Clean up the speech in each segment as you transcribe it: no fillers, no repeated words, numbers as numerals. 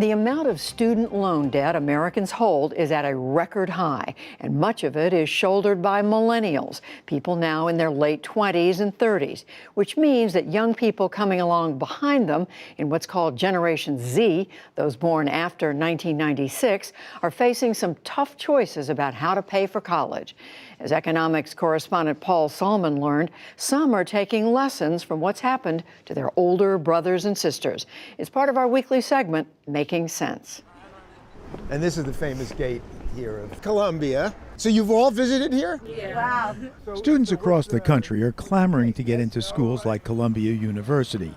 The amount of student loan debt Americans hold is at a record high, and much of it is shouldered by millennials, people now in their late 20s and 30s, which means that young people coming along behind them in what's called Generation Z, those born after 1996, are facing some tough choices about how to pay for college. As economics correspondent Paul Solman learned, some are taking lessons from what's happened to their older brothers and sisters. It's part of our weekly segment, Making Sense. And this is the famous gate here of Columbia. So you've all visited here? Yeah. Wow. Students across the country are clamoring to get into schools like Columbia University,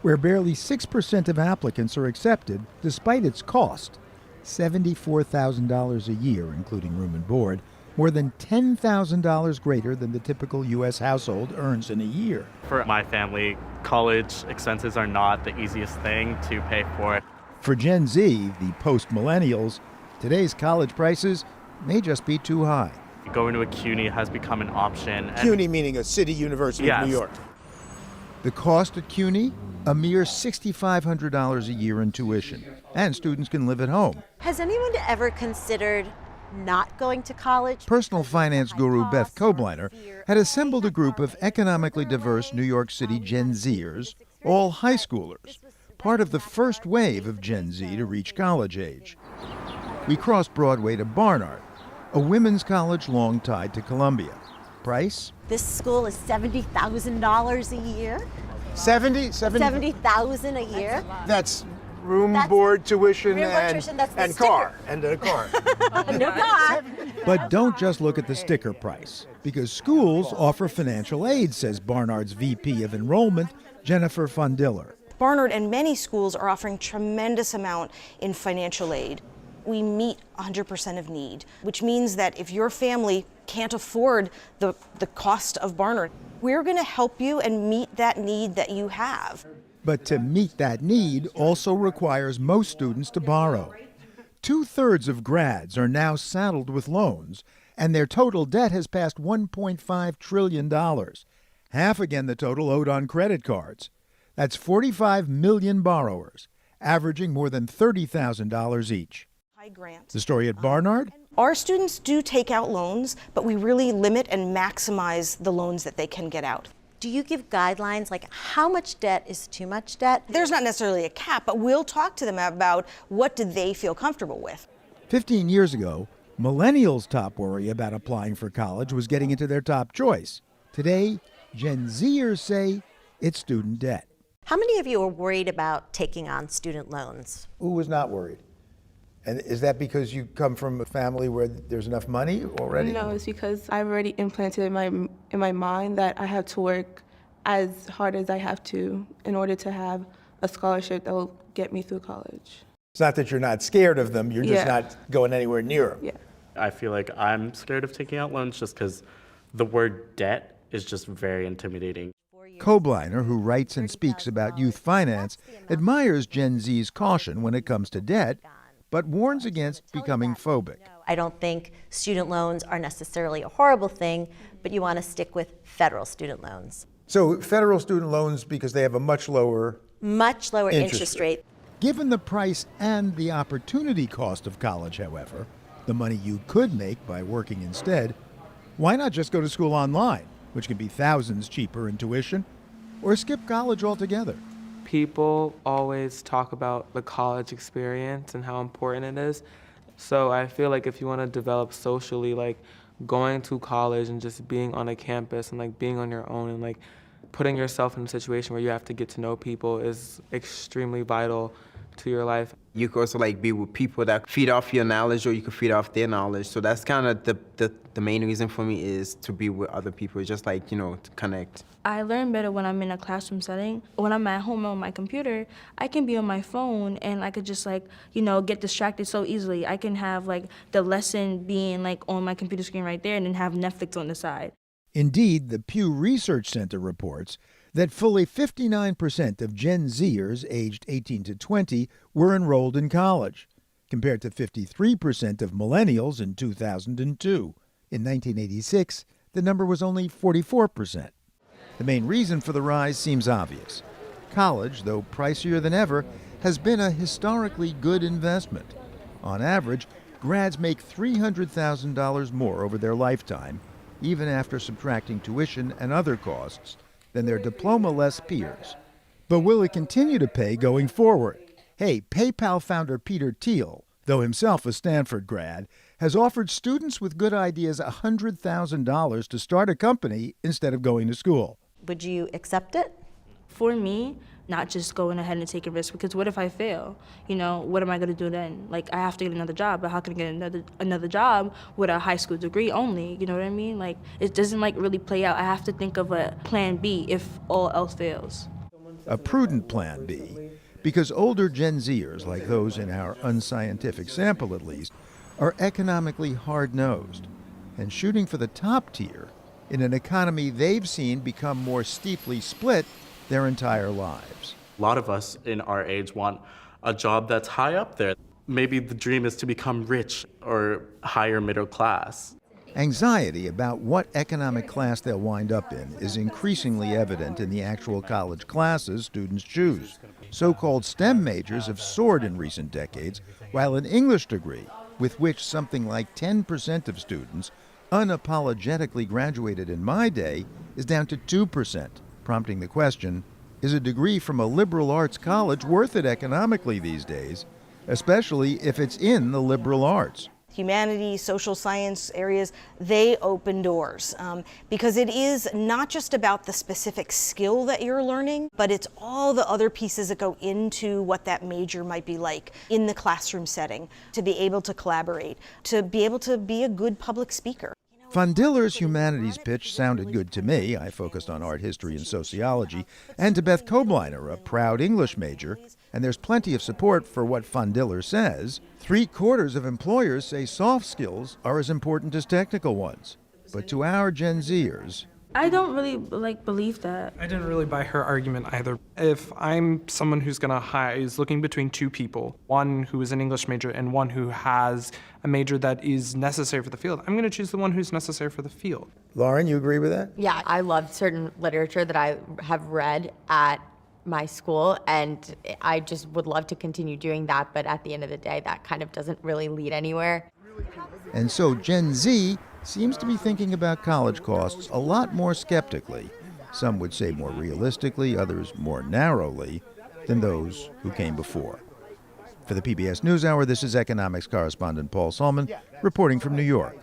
where barely 6% of applicants are accepted despite its cost, $74,000 a year, including room and board, more than $10,000 greater than the typical U.S. household earns in a year. For my family, college expenses are not the easiest thing to pay for. For Gen Z, the post-millennials, today's college prices may just be too high. Going to a CUNY has become an option. CUNY meaning a city university of New York. The cost at CUNY? A mere $6,500 a year in tuition, and students can live at home. Has anyone ever considered not going to college? Personal finance guru Beth Kobliner had assembled a group of economically diverse New York City Gen Zers, all high schoolers, part of the first wave of Gen Z to reach college age. We crossed Broadway to Barnard, a women's college long tied to Columbia. Price? This school is $70,000 a year. 70,000 a year. That's room, board, tuition, and car. And a car. No car. But don't just look at the sticker price, because schools offer financial aid, says Barnard's VP of Enrollment, Jennifer Fundiller. Barnard and many schools are offering tremendous amount in financial aid. We meet 100% of need, which means that if your family can't afford the cost of Barnard, we're going to help you and meet that need that you have. But to meet that need also requires most students to borrow. 2/3 of grads are now saddled with loans, and their total debt has passed $1.5 trillion, half again the total owed on credit cards. That's 45 million borrowers, averaging more than $30,000 each. The story at Barnard? Our students do take out loans, but we really limit and maximize the loans that they can get out. Do you give guidelines like how much debt is too much debt? There's not necessarily a cap, but we'll talk to them about what do they feel comfortable with. 15 years ago, millennials' top worry about applying for college was getting into their top choice. Today, Gen Zers say it's student debt. How many of you are worried about taking on student loans? Who was not worried? And is that because you come from a family where there's enough money already? No, it's because I've already implanted in my mind that I have to work as hard as I have to in order to have a scholarship that will get me through college. It's not that you're not scared of them, you're just not going anywhere near them. Yeah. I feel like I'm scared of taking out loans just because the word debt is just very intimidating. Kobliner, who writes and speaks about youth finance, admires Gen Z's caution when it comes to debt, but warns against becoming phobic. I don't think student loans are necessarily a horrible thing, but you want to stick with federal student loans. So federal student loans, because they have a much lower interest rate. Given the price and the opportunity cost of college, however, the money you could make by working instead, why not just go to school online, which can be thousands cheaper in tuition, or skip college altogether? People always talk about the college experience and how important it is. So I feel like if you want to develop socially, like going to college and just being on a campus and like being on your own and like putting yourself in a situation where you have to get to know people is extremely vital to your life. You could also like be with people that feed off your knowledge, or you could feed off their knowledge. So that's kind of the main reason for me, is to be with other people, just like, to connect. I learn better when I'm in a classroom setting. When I'm at home on my computer, I can be on my phone and I could just get distracted so easily. I can have the lesson being on my computer screen right there and then have Netflix on the side. Indeed, the Pew Research Center reports that fully 59% of Gen Zers aged 18 to 20 were enrolled in college, compared to 53% of millennials in 2002. In 1986, the number was only 44%. The main reason for the rise seems obvious. College, though pricier than ever, has been a historically good investment. On average, grads make $300,000 more over their lifetime, even after subtracting tuition and other costs, than their diploma-less peers. But will it continue to pay going forward? Hey, PayPal founder Peter Thiel, though himself a Stanford grad, has offered students with good ideas $100,000 to start a company instead of going to school. Would you accept it? For me, not just going ahead and taking risks, because what if I fail? You know, what am I going to do then? Like, I have to get another job, but how can I get another job with a high school degree only? You know what I mean? Like, it doesn't like really play out. I have to think of a plan B if all else fails. A prudent plan B, because older Gen Zers, like those in our unscientific sample at least, are economically hard-nosed and shooting for the top tier in an economy they've seen become more steeply split their entire lives. A lot of us in our age want a job that's high up there. Maybe the dream is to become rich or higher middle class. Anxiety about what economic class they'll wind up in is increasingly evident in the actual college classes students choose. So-called STEM majors have soared in recent decades, while an English degree, with which something like 10% of students unapologetically graduated in my day, is down to 2%, prompting the question, is a degree from a liberal arts college worth it economically these days, especially if it's in the liberal arts? Humanities, social science areas, they open doors because it is not just about the specific skill that you're learning, but it's all the other pieces that go into what that major might be like in the classroom setting, to be able to collaborate, to be able to be a good public speaker. Von Diller's humanities pitch sounded good to me. I focused on art history and sociology, and to Beth Kobliner, a proud English major. And there's plenty of support for what Von Diller says. 3/4 of employers say soft skills are as important as technical ones. But to our Gen Zers, I don't really believe that. I didn't really buy her argument either. If I'm someone who's is looking between two people, one who is an English major and one who has a major that is necessary for the field, I'm going to choose the one who's necessary for the field. Lauren, you agree with that? Yeah, I love certain literature that I have read at my school, and I just would love to continue doing that, but at the end of the day, that kind of doesn't really lead anywhere. and so Gen Z seems to be thinking about college costs a lot more skeptically. Some would say more realistically, others more narrowly than those who came before. For the PBS NewsHour, this is economics correspondent Paul Solman reporting from New York.